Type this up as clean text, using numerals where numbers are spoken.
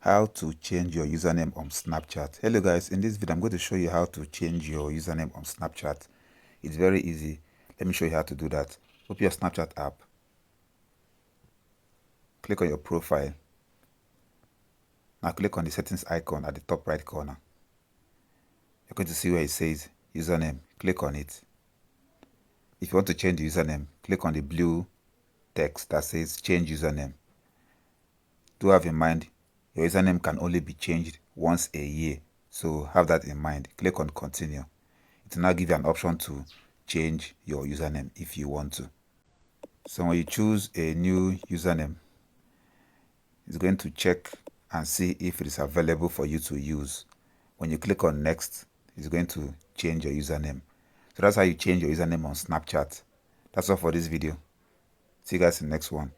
How to change your username on Snapchat. Hello guys, in this video I'm going to show you how to change your username on Snapchat. It's very easy. Let me show you how to do that. Open your Snapchat app, click on your profile. Now click on the settings icon at the top right corner. You're going to see where it says username. Click on it. If you want to change the username, click on the blue text that says change username. Do have in mind your username can only be changed once a year, so have that in mind. Click on continue. It will now give you an option to change your username if you want to. So when you choose a new username, it's going to check and see if it is available for you to use. When you click on next, it's going to change your username. So that's how you change your username on Snapchat. That's all for this video. See you guys in the next one.